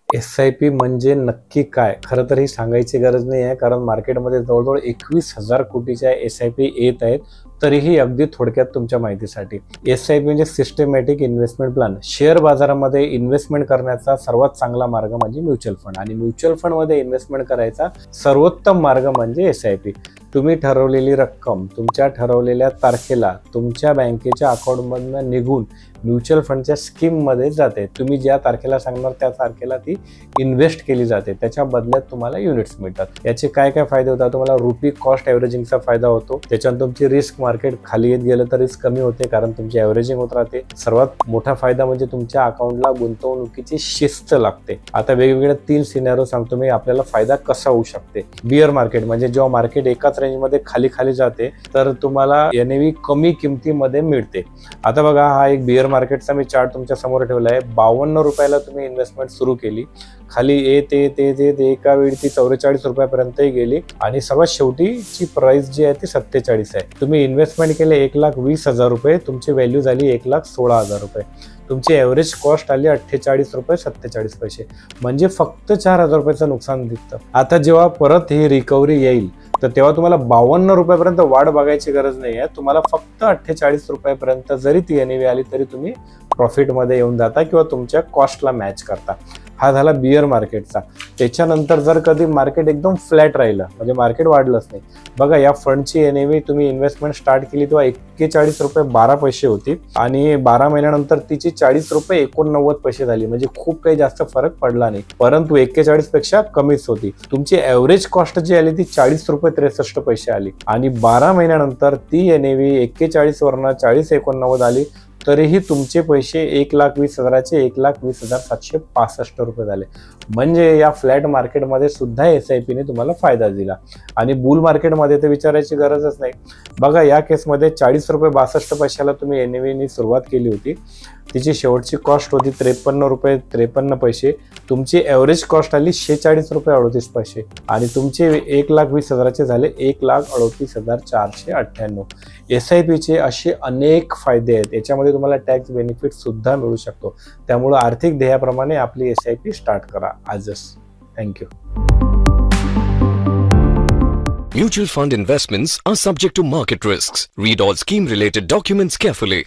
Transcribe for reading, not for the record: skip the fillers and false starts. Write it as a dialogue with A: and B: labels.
A: SIP म्हणजे नक्की काय? खरं तर ही सांगायची गरज नाही आहे, कारण मार्केटमध्ये जवळजवळ 21,000 कोटीच्या SIP येत आहेत. तरीही अगदी थोडक्यात तुमच्या माहितीसाठी, SIP म्हणजे सिस्टमॅटिक इन्व्हेस्टमेंट प्लॅन. शेअर बाजारामध्ये इन्व्हेस्टमेंट करण्याचा सर्वात चांगला मार्ग म्हणजे म्युच्युअल फंड, आणि म्युच्युअल फंडमध्ये इन्व्हेस्टमेंट करायचा सर्वोत्तम मार्ग म्हणजे SIP. तुम्ही ठरवलेली रक्कम तुमच्या ठरवलेल्या तारखेला तुमच्या बँकेच्या अकाउंटमधून निघून म्युच्युअल फंडच्या स्कीममध्ये जाते. तुम्ही ज्या तारखेला सांगणार त्या तारखेला ती इन्व्हेस्ट केली जाते. त्याच्या बदल्यात तुम्हाला युनिट्स मिळतात. याचे काय काय फायदे होतात? तुम्हाला रुपी कॉस्ट ॲव्हरेजिंगचा फायदा होतो. त्याच्यानंतर तुमची रिस्क मार्केट खाली येत गेलं तर रिस्क कमी होते, कारण तुमची ॲव्हरेजिंग होत राहते. सर्वात मोठा फायदा म्हणजे तुमच्या अकाउंटला गुंतवणुकीची शिस्त लागते. आता वेगवेगळ्या 3 सिनेरिओ सांगतो मी, आपल्याला फायदा कसा होऊ शकते. बिअर मार्केट म्हणजे जेव्हा मार्केट एकाच रेंजमध्ये खाली खाली जाते तर तुम्हाला NAV कमी किमतीमध्ये मिळते. आता बघा, हा एक बिअर मार्केटचा मी चार्ट तुमच्या समोर ठेवला आहे. 52 रुपयाला तुम्ही इन्व्हेस्टमेंट सुरू केली, खाली येत एका वेळी ती 44 रुपयापर्यंतही गेली, आणि सर्वात शेवटीची प्राइस जी आहे ती 47 आहे. तुम्ही इन्व्हेस्टमेंट केले 1,20,000 रुपये, तुमची व्हॅल्यू झाली 1,16,000 रुपये. तुमची ॲव्हरेज कॉस्ट आली 48 रुपये 47 पैसे, म्हणजे फक्त 4,000 रुपयाचं नुकसान दिसतं. आता जेव्हा परत ही रिकव्हरी येईल तर तेव्हा तुम्हाला 52 रुपयापर्यंत वाढ बघायची गरज नाही आहे. तुम्हाला फक्त 48 रुपयापर्यंत जरी ती NAV आली तरी तुम्ही प्रॉफिटमध्ये येऊन जाता किंवा तुमच्या कॉस्टला मॅच करता. हा झाला बिअर मार्केटचा. त्याच्यानंतर जर कधी मार्केट एकदम फ्लॅट राहिलं, म्हणजे मार्केट वाढलंच नाही, बघा या फंडची NAV तुम्ही इन्व्हेस्टमेंट स्टार्ट केली तेव्हा 41 रुपये 12 पैसे होती, आणि 12 महिन्यानंतर तिची 40 रुपये 89 पैसे झाली. म्हणजे खूप काही जास्त फरक पडला नाही, परंतु 41 पेक्षा कमीच होती. तुमची ॲव्हरेज कॉस्ट जी आली ती 40 रुपये 63 पैसे आली, आणि 12 महिन्यानंतर ती NAV 41 वरनं 40,89 आली. तरीही तुमचे पैसे 1,20,000चे 1,20,765 रुपये झाले. म्हणजे या फ्लॅट मार्केटमध्ये सुद्धा SIP ने तुम्हाला फायदा दिला. आणि बुल मार्केटमध्ये तर विचारायची गरजच नाही. बघा या केसमध्ये 40 रुपये 62 पैशाला तुम्ही NAV ने सुरुवात केली होती. तिची शेवटची कॉस्ट होती 53 रुपये 53 पैसे. तुमची ॲव्हरेज कॉस्ट आली 46 रुपये 38 पैसे, आणि तुमचे 1,20,000चे झाले 1,38,498. SIPचे असे अनेक फायदे आहेत. याच्यामध्ये तुम्हाला टॅक्स बेनिफिट सुद्धा मिळू शकतो. त्यामुळे आर्थिक ध्येयाप्रमाणे आपली SIP स्टार्ट करा आजच. Thank you.
B: Mutual fund investments are subject to market risks. Read all scheme related documents carefully.